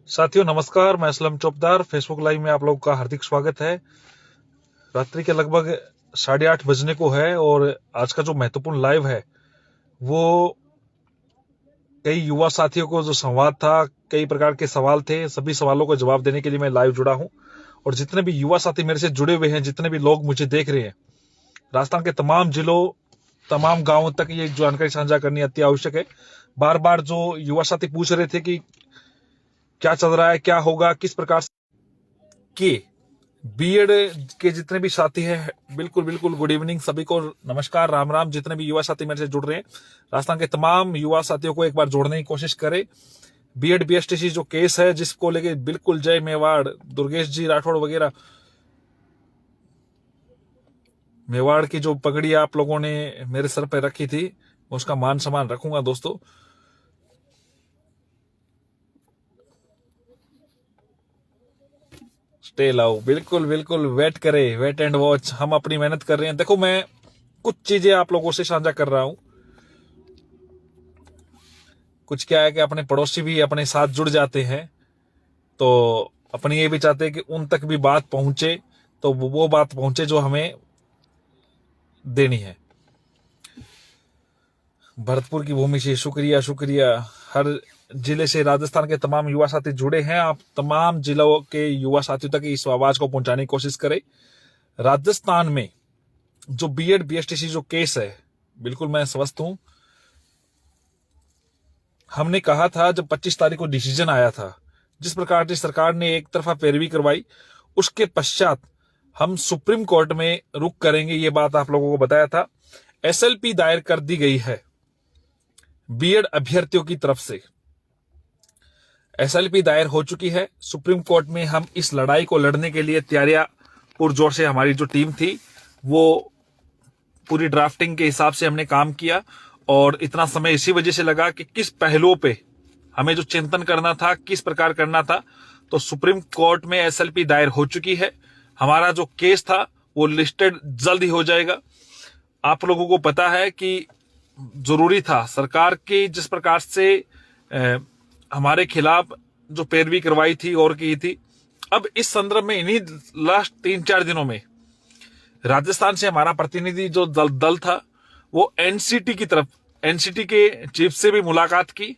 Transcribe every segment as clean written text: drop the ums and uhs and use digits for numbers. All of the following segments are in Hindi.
साथियों नमस्कार, मैं असलम चौपदार। फेसबुक लाइव में आप लोगों का हार्दिक स्वागत है। रात्रि के लगभग 8:30 बजने को है और आज का जो महत्वपूर्ण लाइव है वो कई युवा साथियों को जो संवाद था, कई प्रकार के सवाल थे, सभी सवालों का जवाब देने के लिए मैं लाइव जुड़ा हूं। और जितने भी युवा साथी मेरे से जुड़े हुए हैं, जितने भी लोग मुझे देख रहे हैं, राजस्थान के तमाम जिलों, तमाम गांवों तक ये जानकारी साझा करनी अति आवश्यक है। बार बार जो युवा साथी पूछ रहे थे कि क्या चल रहा है, क्या होगा, किस प्रकार के बीएड के जितने भी साथी हैं, बिल्कुल बिल्कुल गुड इवनिंग सभी को, नमस्कार, राम राम। जितने भी युवा साथी मेरे से जुड़ रहे हैं, राजस्थान के तमाम युवा साथियों को एक बार जोड़ने की कोशिश करें। बीएड बीएसटीसी जो केस है, जिसको लेके बिल्कुल जय मेवाड़, दुर्गेश जी राठौड़ वगैरह, मेवाड़ की जो पगड़ी आप लोगों ने मेरे सर पर रखी थी, उसका मान सम्मान रखूंगा दोस्तों। स्टे लाओ, बिल्कुल बिल्कुल वेट करे, वेट एंड वॉच। हम अपनी मेहनत कर रहे हैं। देखो, मैं कुछ चीजें आप लोगों से साझा कर रहा हूं। कुछ क्या है कि अपने पड़ोसी भी अपने साथ जुड़ जाते हैं, तो अपने ये भी चाहते हैं कि उन तक भी बात पहुंचे, तो वो बात पहुंचे जो हमें देनी है। भरतपुर की भूमि से शुक्रिया शुक्रिया। हर जिले से राजस्थान के तमाम युवा साथी जुड़े हैं। आप तमाम जिलों के युवा साथियों तक इस आवाज को पहुंचाने की कोशिश करें। राजस्थान में जो बीएड बीएसटीसी जो केस है, बिल्कुल मैं स्वस्थ हूं। हमने कहा था जब 25 तारीख को डिसीजन आया था, जिस प्रकार से सरकार ने एक तरफा पैरवी करवाई, उसके पश्चात हम सुप्रीम कोर्ट में रुख करेंगे, ये बात आप लोगों को बताया था। एसएलपी दायर कर दी गई है बीएड अभ्यर्थियों की तरफ से। एसएलपी दायर हो चुकी है सुप्रीम कोर्ट में। हम इस लड़ाई को लड़ने के लिए तैयारियां पुरजोर से, हमारी जो टीम थी वो पूरी ड्राफ्टिंग के हिसाब से हमने काम किया। और इतना समय इसी वजह से लगा कि किस पहलुओं पे हमें जो चिंतन करना था, किस प्रकार करना था। तो सुप्रीम कोर्ट में एसएलपी दायर हो चुकी है। हमारा जो केस था वो लिस्टेड जल्द ही हो जाएगा। आप लोगों को पता है कि जरूरी था, सरकार की जिस प्रकार से हमारे खिलाफ जो पैरवी करवाई थी और की थी। अब इस संदर्भ में इन्हीं लास्ट 3-4 दिनों में राजस्थान से हमारा प्रतिनिधि जो दल था वो एनसीटी की तरफ, एनसीटी के चीफ से भी मुलाकात की।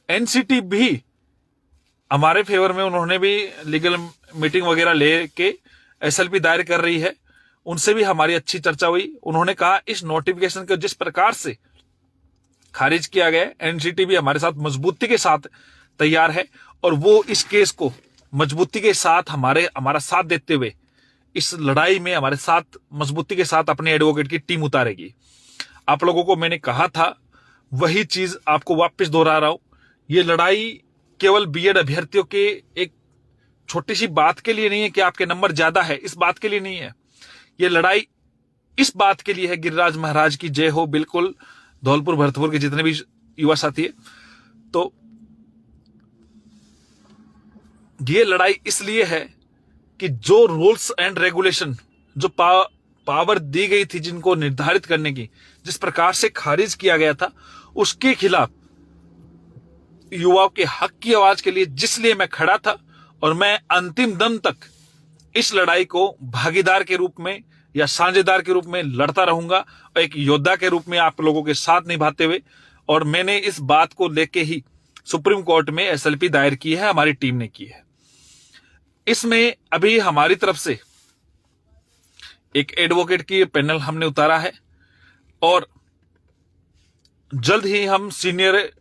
एनसीटी भी हमारे फेवर में, उन्होंने भी लीगल मीटिंग वगैरह लेके एसएलपी दायर कर रही है। उनसे भी हमारी अच्छी चर्चा हुई। उन्होंने कहा इस नोटिफिकेशन को जिस प्रकार से खारिज किया गया, एनसीटी भी हमारे साथ मजबूती के साथ तैयार है और वो इस केस को मजबूती के साथ हमारा साथ देते हुए इस लड़ाई में हमारे साथ मजबूती के साथ अपने एडवोकेट की टीम उतारेगी। आप लोगों को मैंने कहा था, वही चीज आपको वापस दोहरा रहा हूं। ये लड़ाई केवल बीएड अभ्यर्थियों के एक छोटी सी बात के लिए नहीं है कि आपके नंबर ज्यादा है, इस बात के लिए नहीं है। ये लड़ाई इस बात के लिए है, गिरिराज महाराज की जय हो। बिल्कुल धौलपुर भरतपुर के जितने भी युवा साथी है, तो ये लड़ाई इसलिए है कि जो रूल्स एंड रेगुलेशन, जो पावर दी गई थी जिनको निर्धारित करने की, जिस प्रकार से खारिज किया गया था, उसके खिलाफ युवाओं के हक की आवाज के लिए जिसलिए मैं खड़ा था। और मैं अंतिम दम तक इस लड़ाई को भागीदार के रूप में या साझेदार के रूप में लड़ता रहूंगा, और एक योद्धा के रूप में आप लोगों के साथ निभाते हुए। और मैंने इस बात को लेके ही सुप्रीम कोर्ट में एसएलपी दायर की है, हमारी टीम ने की है। इसमें अभी हमारी तरफ से एक एडवोकेट की पैनल हमने उतारा है और जल्द ही हम सीनियर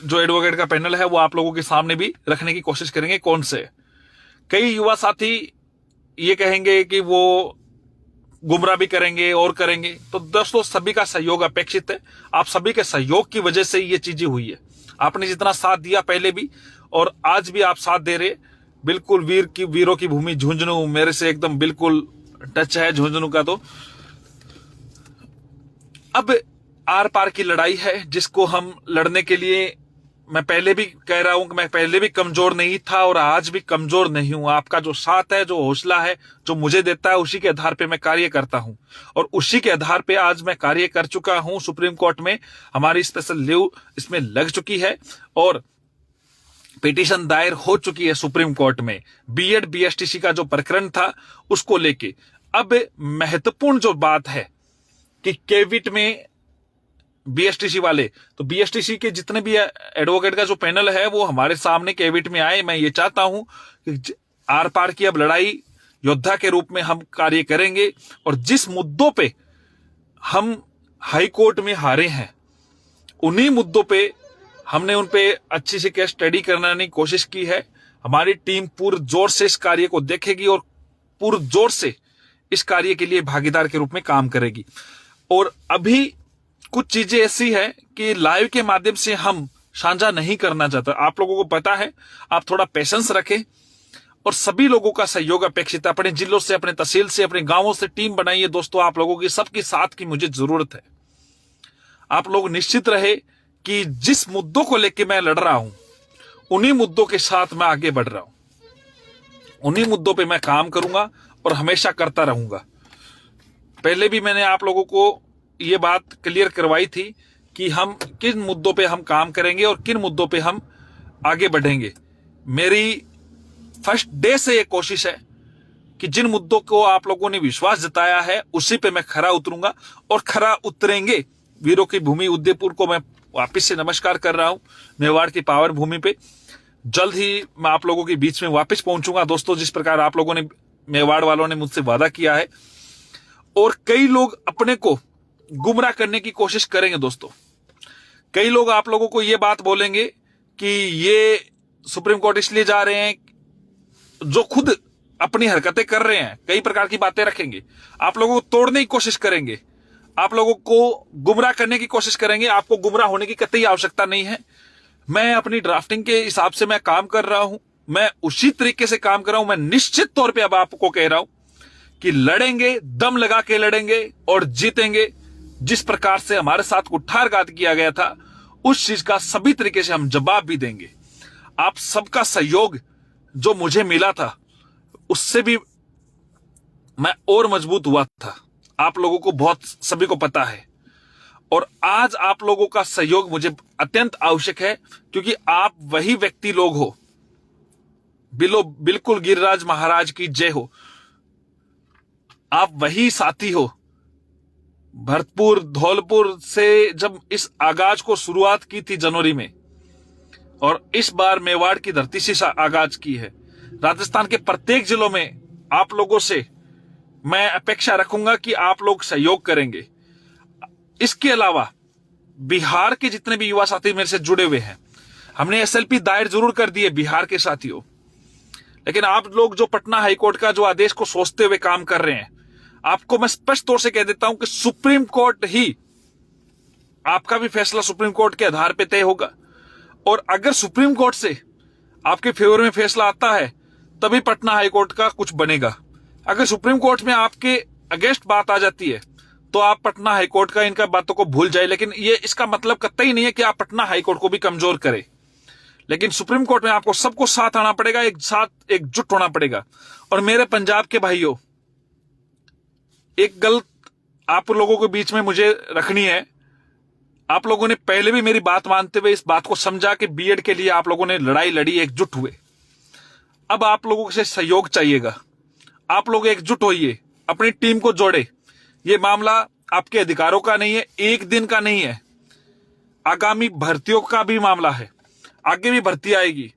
जो एडवोकेट का पैनल है वो आप लोगों के सामने भी रखने की कोशिश करेंगे। कौन से कई युवा साथी ये कहेंगे कि वो गुमराह भी करेंगे और करेंगे, तो दोस्तों सभी का सहयोग अपेक्षित है। आप सभी के सहयोग की वजह से ये चीजें हुई है। आपने जितना साथ दिया पहले भी और आज भी आप साथ दे रहे, बिल्कुल वीरों की भूमि झुंझुनू मेरे से एकदम बिल्कुल टच है झुंझुनू का। तो अब आर पार की लड़ाई है जिसको हम लड़ने के लिए, मैं पहले भी कह रहा हूं कि मैं पहले भी कमजोर नहीं था और आज भी कमजोर नहीं हूं। आपका जो साथ है, जो हौसला है, जो मुझे देता है, उसी के आधार पे मैं कार्य करता हूं और उसी के आधार पे आज मैं कार्य कर चुका हूं। सुप्रीम कोर्ट में हमारी स्पेशल लीव इसमें लग चुकी है और पिटीशन दायर हो चुकी है सुप्रीम कोर्ट में बीएड बीएसटीसी का जो प्रकरण था उसको लेके। अब महत्वपूर्ण जो बात है कि केविट में बीएसटीसी वाले, तो बीएसटीसी के जितने भी एडवोकेट का जो पैनल है वो हमारे सामने केविट में आए। मैं ये चाहता हूं कि आर पार की अब लड़ाई योद्धा के रूप में हम कार्य करेंगे और जिस मुद्दों पे हम हाई कोर्ट में हारे हैं उन्हीं मुद्दों पे हमने उन पे अच्छी से केस स्टडी करने की कोशिश की है। हमारी टीम पूरे जोर से इस कार्य को देखेगी और पूरे जोर से इस कार्य के लिए भागीदार के रूप में काम करेगी। और अभी कुछ चीजें ऐसी है कि लाइव के माध्यम से हम साझा नहीं करना चाहते, आप लोगों को पता है। आप थोड़ा पेशेंस रखें और सभी लोगों का सहयोग अपेक्षित है। अपने जिलों से, अपने तहसील से, अपने गांवों से टीम बनाइए दोस्तों। आप लोगों की सबकी साथ की मुझे जरूरत है। आप लोग निश्चित रहे कि जिस मुद्दों को लेकर मैं लड़ रहा हूं उन्हीं मुद्दों के साथ मैं आगे बढ़ रहा हूं, उन्हीं मुद्दों पे मैं काम करूंगा और हमेशा करता रहूंगा। पहले भी मैंने आप लोगों को ये बात क्लियर करवाई थी कि हम किन मुद्दों पे हम काम करेंगे और किन मुद्दों पे हम आगे बढ़ेंगे। मेरी फर्स्ट डे से ये कोशिश है कि जिन मुद्दों को आप लोगों ने विश्वास जताया है उसी पे मैं खरा उतरूंगा और खरा उतरेंगे। वीरों की भूमि उदयपुर को मैं वापस से नमस्कार कर रहा हूं, मेवाड़ की पावन भूमि पे। जल्द ही मैं आप लोगों के बीच में वापस पहुंचूंगा दोस्तों, जिस प्रकार आप लोगों ने, मेवाड़ वालों ने मुझसे वादा किया है। और कई लोग अपने को गुमराह करने की कोशिश करेंगे दोस्तों। कई लोग आप लोगों को यह बात बोलेंगे कि ये सुप्रीम कोर्ट इसलिए जा रहे हैं, जो खुद अपनी हरकतें कर रहे हैं, कई प्रकार की बातें रखेंगे, आप लोगों को तोड़ने की कोशिश करेंगे, आप लोगों को गुमराह करने की कोशिश करेंगे। आपको गुमराह होने की कतई आवश्यकता नहीं है। मैं अपनी ड्राफ्टिंग के हिसाब से मैं काम कर रहा हूं, मैं उसी तरीके से काम कर रहा हूं। मैं निश्चित तौर पे अब आपको कह रहा हूं कि लड़ेंगे, दम लगा के लड़ेंगे और जीतेंगे। जिस प्रकार से हमारे साथ कुठारघात किया गया था उस चीज का सभी तरीके से हम जवाब भी देंगे। आप सबका सहयोग जो मुझे मिला था उससे भी मैं और मजबूत हुआ था। आप लोगों को बहुत सभी को पता है और आज आप लोगों का सहयोग मुझे अत्यंत आवश्यक है, क्योंकि आप वही व्यक्ति लोग हो। बिल्कुल गिरिराज महाराज की जय हो। आप वही साथी हो। भरतपुर, धौलपुर से जब इस आगाज को शुरुआत की थी जनवरी में, और इस बार मेवाड़ की धरती से आगाज की है। राजस्थान के प्रत्येक जिलों में आप लोगों से मैं अपेक्षा रखूंगा कि आप लोग सहयोग करेंगे। इसके अलावा बिहार के जितने भी युवा साथी मेरे से जुड़े हुए हैं, हमने एसएलपी दायर जरूर कर दी है बिहार के साथियों, लेकिन आप लोग जो पटना हाईकोर्ट का जो आदेश को सोचते हुए काम कर रहे हैं, आपको मैं स्पष्ट तौर से कह देता हूं कि सुप्रीम कोर्ट ही, आपका भी फैसला सुप्रीम कोर्ट के आधार पर तय होगा। और अगर सुप्रीम कोर्ट से आपके फेवर में फैसला आता है तभी पटना हाईकोर्ट का कुछ बनेगा। अगर सुप्रीम कोर्ट में आपके अगेंस्ट बात आ जाती है तो आप पटना हाईकोर्ट का इनका बातों को भूल जाए। लेकिन ये इसका मतलब कतई नहीं है कि आप पटना हाईकोर्ट को भी कमजोर करें। लेकिन सुप्रीम कोर्ट में आपको सबको साथ आना पड़ेगा, एक साथ एकजुट होना पड़ेगा। और मेरे पंजाब के भाइयों, एक गलत आप लोगों के बीच में मुझे रखनी है। आप लोगों ने पहले भी मेरी बात मानते हुए इस बात को समझा कि बीएड के लिए आप लोगों ने लड़ाई लड़ी, एकजुट हुए। अब आप लोगों से सहयोग चाहिएगा। आप लोग एकजुट होइए, अपनी टीम को जोड़े। ये मामला आपके अधिकारों का नहीं है, एक दिन का नहीं है, आगामी भर्तियों का भी मामला है। आगे भी भर्ती आएगी।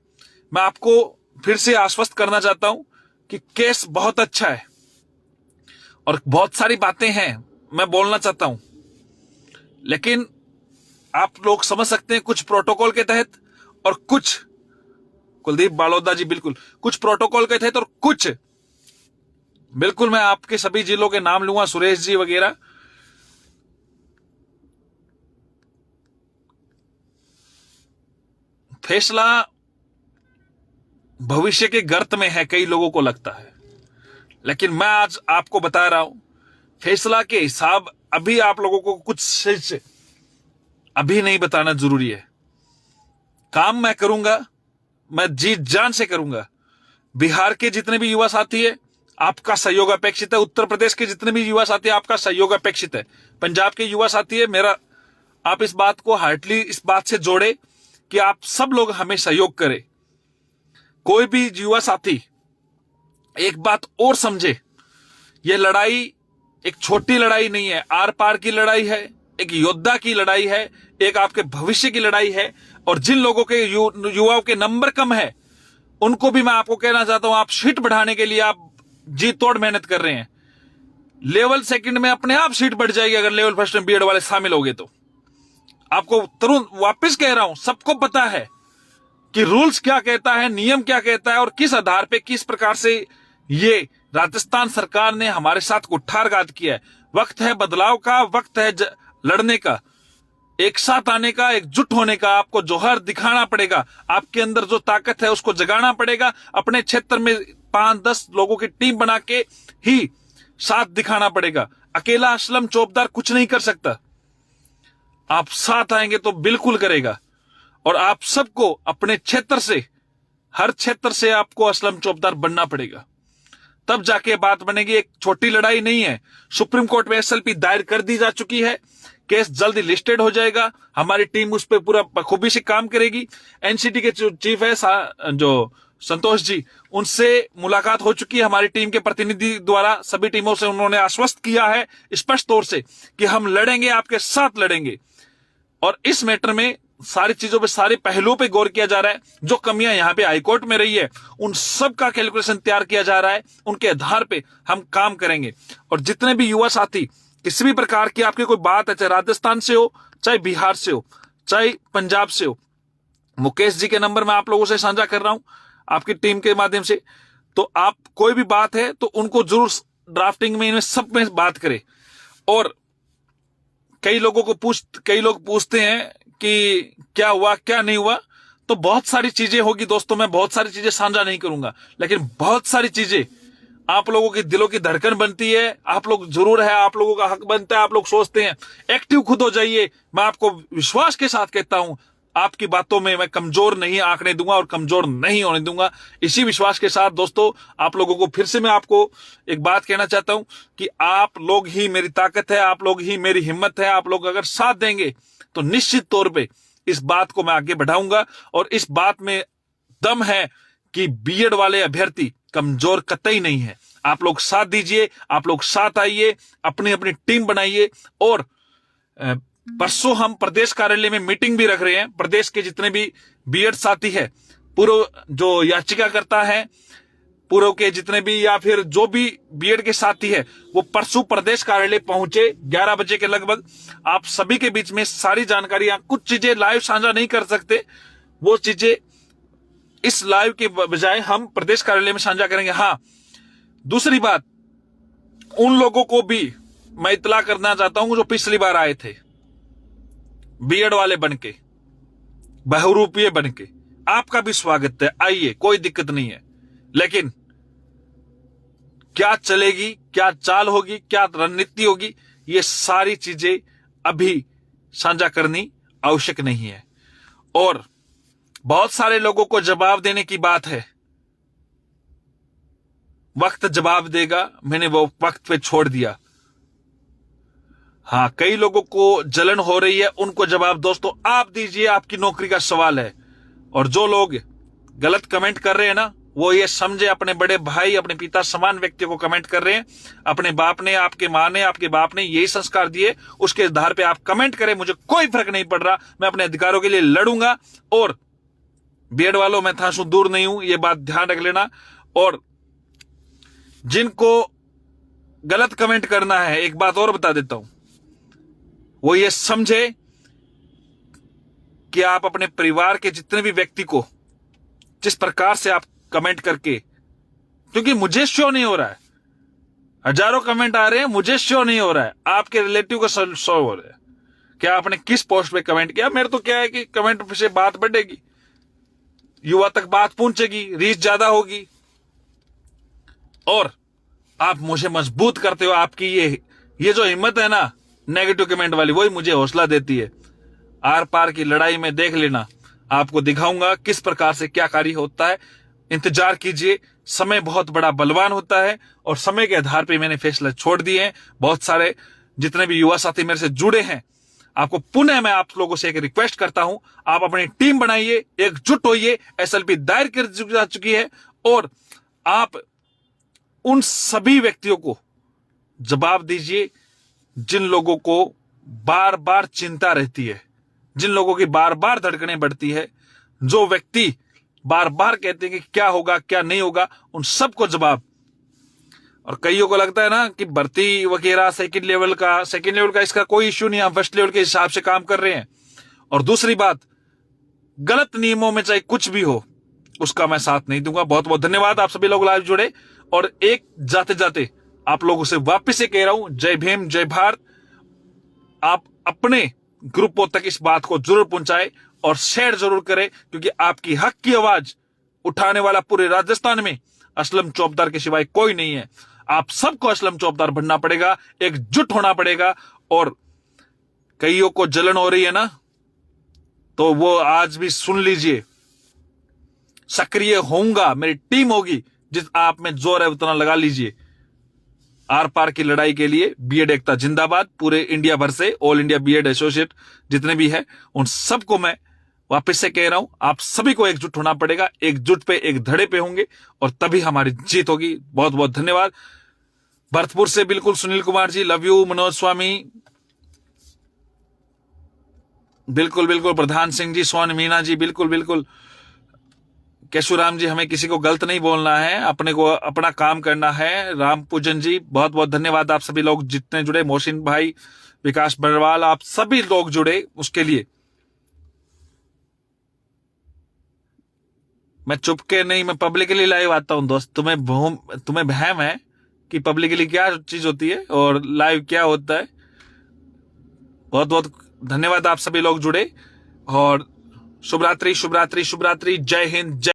मैं आपको फिर से आश्वस्त करना चाहता हूं कि केस बहुत अच्छा है और बहुत सारी बातें हैं मैं बोलना चाहता हूं, लेकिन आप लोग समझ सकते हैं कुछ प्रोटोकॉल के तहत और कुछ, कुलदीप बालोदा जी, बिल्कुल कुछ प्रोटोकॉल के तहत और कुछ, बिल्कुल मैं आपके सभी जिलों के नाम लूंगा, सुरेश जी वगैरह। फैसला भविष्य के गर्त में है, कई लोगों को लगता है, लेकिन मैं आज आपको बता रहा हूं फैसला के हिसाब अभी आप लोगों को कुछ से अभी नहीं बताना जरूरी है। काम मैं करूंगा, मैं जी जान से करूंगा। बिहार के जितने भी युवा साथी है आपका सहयोग अपेक्षित है। उत्तर प्रदेश के जितने भी युवा साथी है आपका सहयोग अपेक्षित है। पंजाब के युवा साथी है, मेरा आप इस बात को हार्टली इस बात से जोड़े कि आप सब लोग हमें सहयोग करें। कोई भी युवा साथी एक बात और समझे, यह लड़ाई एक छोटी लड़ाई नहीं है, आर पार की लड़ाई है, एक योद्धा की लड़ाई है, एक आपके भविष्य की लड़ाई है। और जिन लोगों के युवाओं के नंबर कम है, उनको भी मैं आपको कहना चाहता हूं, आप सीट बढ़ाने के लिए आप जी तोड़ मेहनत कर रहे हैं। लेवल सेकंड में अपने आप सीट बढ़ जाएगी अगर लेवल फर्स्ट में बीएड वाले शामिल हो गए तो। आपको तुरंत वापस कह रहा हूं, सबको पता है कि रूल्स क्या कहता है, नियम क्या कहता है और किस आधार पे किस प्रकार से ये राजस्थान सरकार ने हमारे साथ कुठारघात किया है। वक्त है बदलाव का, वक्त है लड़ने का, एक साथ आने का, एकजुट होने का। आपको जौहर दिखाना पड़ेगा, आपके अंदर जो ताकत है उसको जगाना पड़ेगा। अपने क्षेत्र में 5-10 लोगों की टीम बना के ही साथ दिखाना पड़ेगा। अकेला असलम चौबदार कुछ नहीं कर सकता, आप साथ आएंगे तो बिल्कुल करेगा। और आप सबको अपने क्षेत्र से, हर क्षेत्र से आपको असलम चौबदार बनना पड़ेगा, तब जाके बात बनेगी। एक छोटी लड़ाई नहीं है। सुप्रीम कोर्ट में एसएलपी दायर कर दी जा चुकी है, केस जल्दी लिस्टेड हो जाएगा। हमारी टीम उस पर पूरा बखूबी से काम करेगी। एनसीटी के चीफ है जो संतोष जी, उनसे मुलाकात हो चुकी है हमारी टीम के प्रतिनिधि द्वारा। सभी टीमों से उन्होंने आश्वस्त किया है स्पष्ट तौर से कि हम लड़ेंगे, आपके साथ लड़ेंगे। और इस मैटर में सारी चीजों पे, सारे पहलुओं पे गौर किया जा रहा है। जो कमियां यहां पे हाईकोर्ट में रही है, उन सब का कैलकुलेशन तैयार किया जा रहा है। उनके आधार पे हम काम करेंगे। और जितने भी युवा साथी किसी भी प्रकार की आपकी कोई बात है, चाहे राजस्थान से हो, चाहे बिहार से हो, चाहे पंजाब से हो, मुकेश जी के नंबर मैं आप लोगों से साझा कर रहा हूं आपकी टीम के माध्यम से। तो आप कोई भी बात है तो उनको जरूर ड्राफ्टिंग में, इनमें सब में बात करें। और कई लोग पूछते हैं कि क्या हुआ क्या नहीं हुआ, तो बहुत सारी चीजें होगी दोस्तों। मैं बहुत सारी चीजें साझा नहीं करूंगा, लेकिन बहुत सारी चीजें आप लोगों के दिलों की धड़कन बनती है। आप लोग जरूर है, आप लोगों का हक बनता है। आप लोग सोचते हैं, एक्टिव खुद हो जाइए। मैं आपको विश्वास के साथ कहता हूं, आपकी बातों में मैं कमजोर नहीं आंकने दूंगा और कमजोर नहीं होने दूंगा। इसी विश्वास के साथ दोस्तों, आप लोगों को फिर से मैं आपको एक बात कहना चाहता हूं कि आप लोग ही मेरी ताकत है, आप लोग ही मेरी हिम्मत है। आप लोग अगर साथ देंगे तो निश्चित तौर पे इस बात को मैं आगे बढ़ाऊंगा। और इस बात में दम है कि बीएड वाले अभ्यर्थी कमजोर कतई नहीं है। आप लोग साथ दीजिए, आप लोग साथ आइए, अपनी अपनी टीम बनाइए। और परसों हम प्रदेश कार्यालय में मीटिंग भी रख रहे हैं। प्रदेश के जितने भी बीएड साथी है, पूर्व जो याचिका करता है, पूर्व के जितने भी या फिर जो भी बीएड के साथी है, वो परसों प्रदेश कार्यालय पहुंचे 11 बजे के लगभग। आप सभी के बीच में सारी जानकारियां, कुछ चीजें लाइव साझा नहीं कर सकते, वो चीजें इस लाइव के बजाय हम प्रदेश कार्यालय में साझा करेंगे। हाँ, दूसरी बात, उन लोगों को भी मैं इतला करना चाहता हूं जो पिछली बार आए थे बीएड वाले बनके, बहुरूपीय बनके, आपका भी स्वागत है, आइए, कोई दिक्कत नहीं है। लेकिन क्या चलेगी, क्या चाल होगी, क्या रणनीति होगी, ये सारी चीजें अभी साझा करनी आवश्यक नहीं है। और बहुत सारे लोगों को जवाब देने की बात है, वक्त जवाब देगा, मैंने वो वक्त पे छोड़ दिया। हाँ, कई लोगों को जलन हो रही है, उनको जवाब दोस्तों आप दीजिए, आपकी नौकरी का सवाल है। और जो लोग गलत कमेंट कर रहे हैं ना, वो ये समझे अपने बड़े भाई, अपने पिता समान व्यक्ति को कमेंट कर रहे हैं। अपने बाप ने, आपके मां ने, आपके बाप ने यही संस्कार दिए, उसके आधार पे आप कमेंट करें, मुझे कोई फर्क नहीं पड़ रहा। मैं अपने अधिकारों के लिए लड़ूंगा। और बीएड वालों, मैं था सो दूर नहीं हूं, ये बात ध्यान रख लेना। और जिनको गलत कमेंट करना है, एक बात और बता देता हूं, वो ये समझे कि आप अपने परिवार के जितने भी व्यक्ति को जिस प्रकार से आप कमेंट करके, क्योंकि मुझे शो नहीं हो रहा है, हजारों कमेंट आ रहे हैं, मुझे शो नहीं हो रहा है, आपके रिलेटिव को शो हो रहा है क्या आपने किस पोस्ट पे कमेंट किया। मेरे तो क्या है कि कमेंट से बात बढ़ेगी, युवा तक बात पहुंचेगी, रीच ज्यादा होगी और आप मुझे मजबूत करते हो। आपकी ये जो हिम्मत है ना नेगेटिव कमेंट वाली, वही मुझे हौसला देती है। आर पार की लड़ाई में देख लेना, आपको दिखाऊंगा किस प्रकार से क्या कार्य होता है। इंतजार कीजिए, समय बहुत बड़ा बलवान होता है और समय के आधार पे मैंने फैसला छोड़ दिए हैं। बहुत सारे जितने भी युवा साथी मेरे से जुड़े हैं, आपको पुनः मैं आप लोगों से एक रिक्वेस्ट करता हूं, आप अपनी टीम बनाइए, एकजुट होइए। एसएलपी दायर कर जा चुकी है और आप उन सभी व्यक्तियों को जवाब दीजिए जिन लोगों को बार बार चिंता रहती है, जिन लोगों की बार बार धड़कनें बढ़ती है, जो व्यक्ति बार बार कहते हैं कि क्या होगा क्या नहीं होगा, उन सबको जवाब। और कईयों को लगता है ना कि भर्ती वगैरह सेकंड लेवल का इसका कोई इश्यू नहीं, हम फर्स्ट लेवल के हिसाब से काम कर रहे हैं। और दूसरी बात, गलत नियमों में चाहे कुछ भी हो उसका मैं साथ नहीं दूंगा। बहुत बहुत धन्यवाद, आप सभी लोग लाइव जुड़े। और एक जाते जाते आप लोगों से वापस से कह रहा हूं, जय भीम जय भारत। आप अपने ग्रुपों तक इस बात को जरूर पहुंचाएं और शेयर जरूर करें, क्योंकि आपकी हक की आवाज उठाने वाला पूरे राजस्थान में असलम चौबदार के सिवाय कोई नहीं है। आप सबको असलम चौबदार बनना पड़ेगा, एकजुट होना पड़ेगा। और कईयों को जलन हो रही है ना, तो वो आज भी सुन लीजिए, सक्रिय होऊंगा, मेरी टीम होगी, जिस आप में जोर है उतना लगा लीजिए। आर पार की लड़ाई के लिए बीएड एकता जिंदाबाद। पूरे इंडिया भर से ऑल इंडिया बीएड एसोसिएट जितने भी है उन सबको मैं वापस से कह रहा हूं, आप सभी को एकजुट होना पड़ेगा, एकजुट पे एक धड़े पे होंगे और तभी हमारी जीत होगी। बहुत बहुत धन्यवाद। भरतपुर से बिल्कुल सुनील कुमार जी, लव यू। मनोज स्वामी, बिल्कुल बिल्कुल। प्रधान सिंह जी, सोन मीना जी, बिल्कुल बिल्कुल। केशुराम जी, हमें किसी को गलत नहीं बोलना है, अपने को अपना काम करना है। राम पूजन जी, बहुत बहुत धन्यवाद। आप सभी लोग जितने जुड़े, मोहसिन भाई, विकास बरवाल, आप सभी लोग जुड़े, उसके लिए मैं चुपके नहीं, मैं पब्लिकली लाइव आता हूं दोस्त। तुम्हें वहम है कि पब्लिकली क्या चीज होती है और लाइव क्या होता है। बहुत बहुत धन्यवाद, आप सभी लोग जुड़े। और शुभ रात्रि, शुभ रात्रि, शुभ रात्रि। जय हिंद, जय